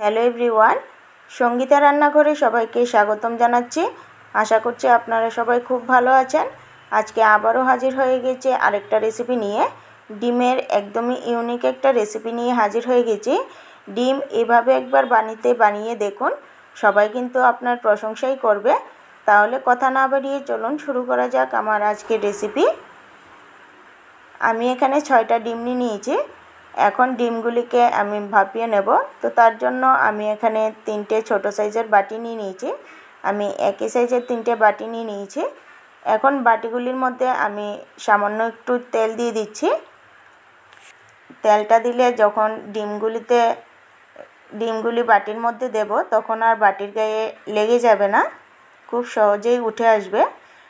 Hello everyone, Sangeeta রান্নাঘরে সবাইকে স্বাগতম জানাচ্ছি। আশা করছি আপনারা সবাই খুব ভালো আছেন। আজকে আবারও হাজির হয়ে গেছে আরেকটা রেসিপি নিয়ে। ডিমের একদমই ইউনিক একটা রেসিপি নিয়ে হাজির হয়ে গেছি। ডিম এভাবে একবার বানিয়ে দেখুন, সবাই কিন্তু আপনার প্রশংসাই করবে। তাহলে কথা না বাড়িয়ে চলুন শুরু করা যাক আমার আজকের রেসিপি। আমি এখানে 6টা ডিম নিয়েছি। এখন ডিমগুলিকে আমি ভাপিয়ে নেব। তো তার জন্য আমি এখানে 3টে ছোট সাইজের বাটি নিয়ে নিয়েছি। আমি একই সাইজের 3টে বাটি নিয়ে নিয়েছি। এখন বাটিগুলির মধ্যে আমি সামান্য একটু তেল দিয়ে দিচ্ছি। তেলটা দিলে যখন ডিমগুলি বাটির মধ্যে দেব তখন আর বাটির গায়ে লেগে যাবে না, খুব সহজেই উঠে আসবে।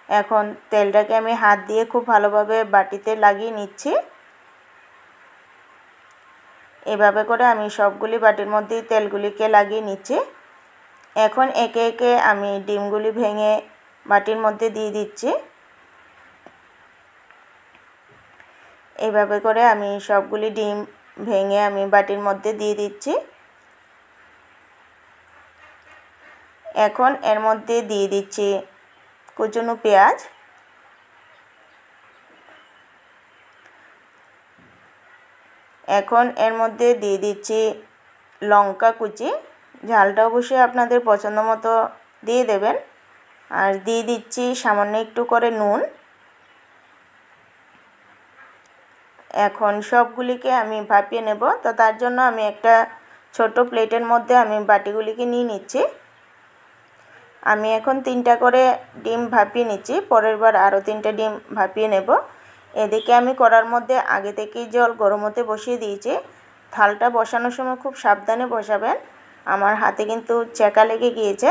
এখন তেলটাকে আমি হাত দিয়ে খুব ভালোভাবে বাটিতে লাগিয়ে নিচ্ছি। এভাবে করে আমি সবগুলি বাটির মধ্যেই তেলগুলিকে লাগিয়ে নিচ্ছি। এখন একে একে আমি ডিমগুলি ভেঙে বাটির মধ্যে দিয়ে দিচ্ছি। এভাবে করে আমি সবগুলি ডিম ভেঙে আমি বাটির মধ্যে দিয়ে দিচ্ছি। এখন এর মধ্যে দিয়ে দিচ্ছি কুচনো পেঁয়াজ, এখন এর মধ্যে দিয়ে দিচ্ছি লঙ্কা কুচি। ঝালটা অবশ্যই আপনাদের পছন্দ মতো দিয়ে দেবেন। আর দিয়ে দিচ্ছি সামান্য একটু করে নুন। এখন সবগুলিকে আমি ভাপিয়ে নেব। তো তার জন্য আমি একটা ছোট প্লেটের মধ্যে আমি বাটিগুলিকে নিয়ে নিচ্ছি। আমি এখন 3টা করে ডিম ভাপিয়ে নিচ্ছি, পরের বার আরও 3টে ডিম ভাপিয়ে নেব। এদিকে আমি কড়ার মধ্যে আগে থেকেই জল গরম হতে বসিয়ে দিয়েছি। থালটা বসানোর সময় খুব সাবধানে বসাবেন, আমার হাতে কিন্তু চেকা লেগে গিয়েছে।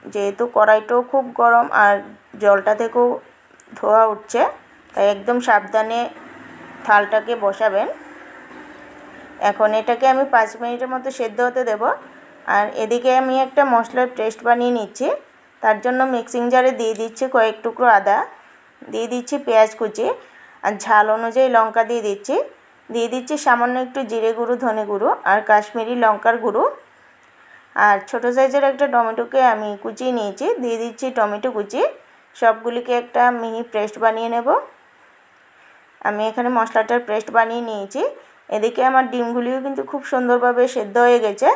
যেহেতু কড়াইটাও খুব গরম আর জলটা থেকেও ধোয়া উঠছে, তাই একদম সাবধানে থালটাকে বসাবেন। এখন এটাকে আমি 5 মিনিটের মতো সেদ্ধ হতে দেব। আর এদিকে আমি একটা মশলার পেস্ট বানিয়ে নিচ্ছি। তার জন্য মিক্সিং জারে দিয়ে দিচ্ছি কয়েক টুকরো আদা, দিয়ে দিচ্ছি পেঁয়াজ কুচি, আর ঝাল অনুযায়ী লঙ্কা দিয়ে দিচ্ছি সামান্য একটু জিরে গুঁড়ো, ধনে গুঁড়ো আর কাশ্মীরি লঙ্কার গুঁড়ো। আর ছোটো সাইজের একটা টমেটোকে আমি কুচিয়ে নিয়েছি, দিয়ে দিচ্ছি টমেটো কুচি। সবগুলিকে একটা মিহি পেস্ট বানিয়ে নেব। আমি এখানে মশলাটার পেস্ট বানিয়ে নিয়েছি। এদিকে আমার ডিমগুলিও কিন্তু খুব সুন্দরভাবে সেদ্ধ হয়ে গেছে।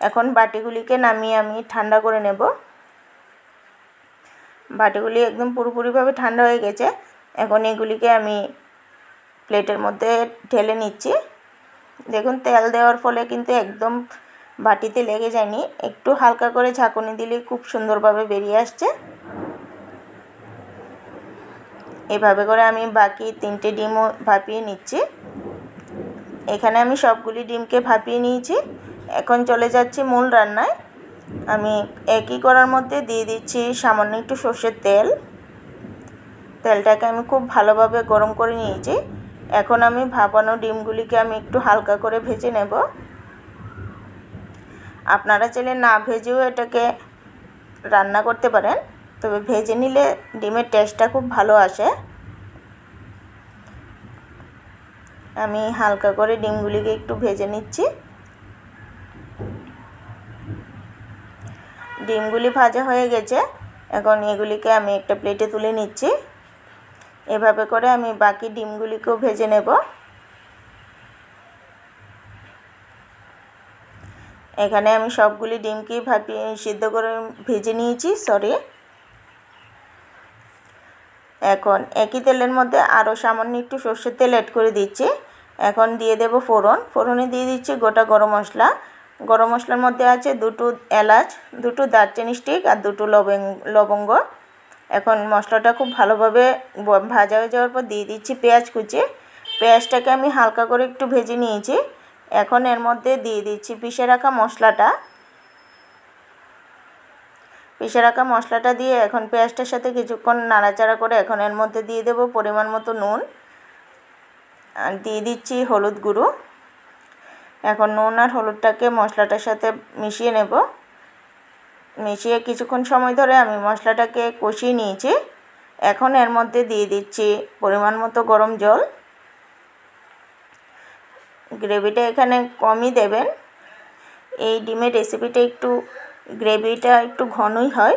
এখন বাটিগুলিকে নামিয়ে আমি ঠান্ডা করে নেব। বাটিগুলি একদম পুরোপুরিভাবে ঠান্ডা হয়ে গেছে। এখন এগুলিকে আমি প্লেটের মধ্যে ঢেলে নিচ্ছি। দেখুন তেল দেওয়ার ফলে কিন্তু একদম বাটিতে লেগে যায়নি, একটু হালকা করে ঝাঁকুনি দিলেই খুব সুন্দরভাবে বেরিয়ে আসছে। এভাবে করে আমি বাকি 3টে ডিমও ভাপিয়ে নিচ্ছি। এখানে আমি সবগুলি ডিমকে ভাপিয়ে নিয়েছি। এখন চলে যাচ্ছি মূল রান্নায়। আমি একই কড়ার মধ্যে দিয়ে দিচ্ছি সামান্য একটু সর্ষের তেল। তেলটাকে আমি খুব ভালোভাবে গরম করে নিয়েছি। এখন আমি ভাপানো ডিমগুলিকে আমি একটু হালকা করে ভেজে নেব। আপনারা চাইলে না ভেজেও এটাকে রান্না করতে পারেন, তবে ভেজে নিলে ডিমের টেস্টটা খুব ভালো আসে। আমি হালকা করে ডিমগুলিকে একটু ভেজে নিচ্ছি। ডিমগুলি ভাজা হয়ে গেছে। এখন এগুলিকে আমি একটা প্লেটে তুলে নিচ্ছি। এভাবে করে আমি বাকি ডিমগুলিকেও ভেজে নেব। এখানে আমি সবগুলি ডিমকেই সিদ্ধ করে ভেজে নিয়েছি। এখন একই তেলের মধ্যে আরও সামান্য একটু সর্ষের তেল অ্যাড করে দিচ্ছি। এখন দিয়ে দেব ফোড়নে দিয়ে দিচ্ছি গোটা গরম মশলা। গরম মশলার মধ্যে আছে 2টো এলাচ, 2টো দারচিনি স্টিক আর 2টো লবঙ্গ। এখন মশলাটা খুব ভালোভাবে ভাজা হয়ে যাওয়ার পর দিয়ে দিচ্ছি পেঁয়াজ কুচি। পেঁয়াজটাকে আমি হালকা করে একটু ভেজে নিয়েছি। এখন এর মধ্যে দিয়ে দিচ্ছি পিষে রাখা মশলাটা দিয়ে এখন পেঁয়াজটার সাথে কিছুক্ষণ নাড়াচাড়া করে এখন এর মধ্যে দিয়ে দেব পরিমাণ মতো নুন, আর দিয়ে দিচ্ছি হলুদ গুঁড়ো। এখন নুন আর হলুদটাকে মশলাটার সাথে মিশিয়ে নেব। মিশিয়ে কিছুক্ষণ সময় ধরে আমি মশলাটাকে কষিয়ে নিয়েছি। এখন এর মধ্যে দিয়ে দিচ্ছি পরিমাণ মতো গরম জল। গ্রেভিটা এখানে কমই দেবেন, এই ডিমের রেসিপিটা একটু গ্রেভিটা একটু ঘনই হয়।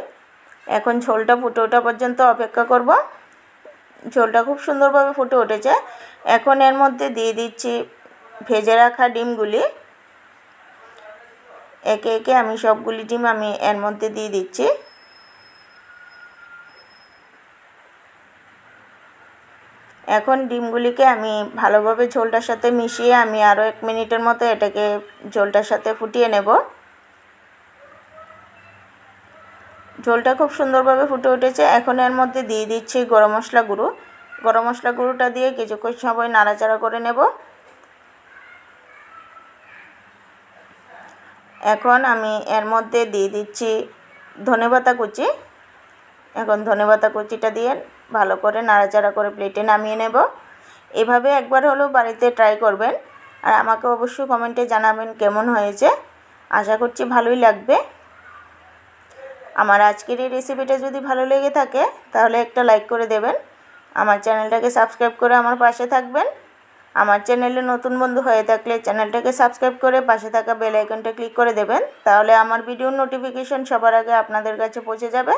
এখন ঝোলটা ফুটে ওঠা পর্যন্ত অপেক্ষা করব। ঝোলটা খুব সুন্দরভাবে ফুটে উঠেছে। এখন এর মধ্যে দিয়ে দিচ্ছি ভেজে রাখা ডিমগুলি। একে একে আমি সবগুলি ডিম আমি এর মধ্যে দিয়ে দিচ্ছি। এখন ডিমগুলিকে আমি ভালোভাবে ঝোলটার সাথে মিশিয়ে আমি আরও 1 মিনিটের মতো এটাকে ঝোলটার সাথে ফুটিয়ে নেব। ঝোলটা খুব সুন্দরভাবে ফুটে উঠেছে। এখন এর মধ্যে দিয়ে দিচ্ছি গরম মশলা গুঁড়ো। গরম মশলা গুঁড়োটা দিয়ে কিছুক্ষণ সময় নাড়াচাড়া করে নেব। এখন আমি এর মধ্যে দিয়ে দিচ্ছি ধনেপাতা কুচি। এখন ধনেপাতা কুচিটা দিয়ে ভালো করে নাড়াচাড়া করে প্লেটে নামিয়ে নেব। এভাবে একবার হলেও বাড়িতে ট্রাই করবেন আর আমাকে অবশ্যই কমেন্টে জানাবেন কেমন হয়েছে। আশা করছি ভালোই লাগবে। আমার আজকের এই রেসিপিটা যদি ভালো লেগে থাকে তাহলে একটা লাইক করে দেবেন। আমার চ্যানেলটাকে সাবস্ক্রাইব করে আমার পাশে থাকবেন। আমার চ্যানেলে নতুন বন্ধু হয়ে থাকলে চ্যানেলটাকে সাবস্ক্রাইব করে পাশে থাকা বেল আইকনটা ক্লিক করে দেবেন। তাহলে আমার ভিডিওর নোটিফিকেশন সবার আগে আপনাদের কাছে পৌঁছে যাবে।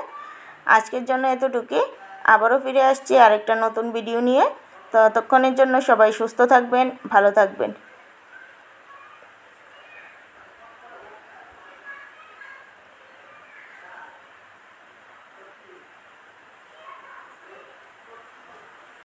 আজকের জন্য এতটুকুই। আবারও ফিরে আসছি আরেকটা নতুন ভিডিও নিয়ে। ততক্ষণের জন্য সবাই সুস্থ থাকবেন, ভালো থাকবেন।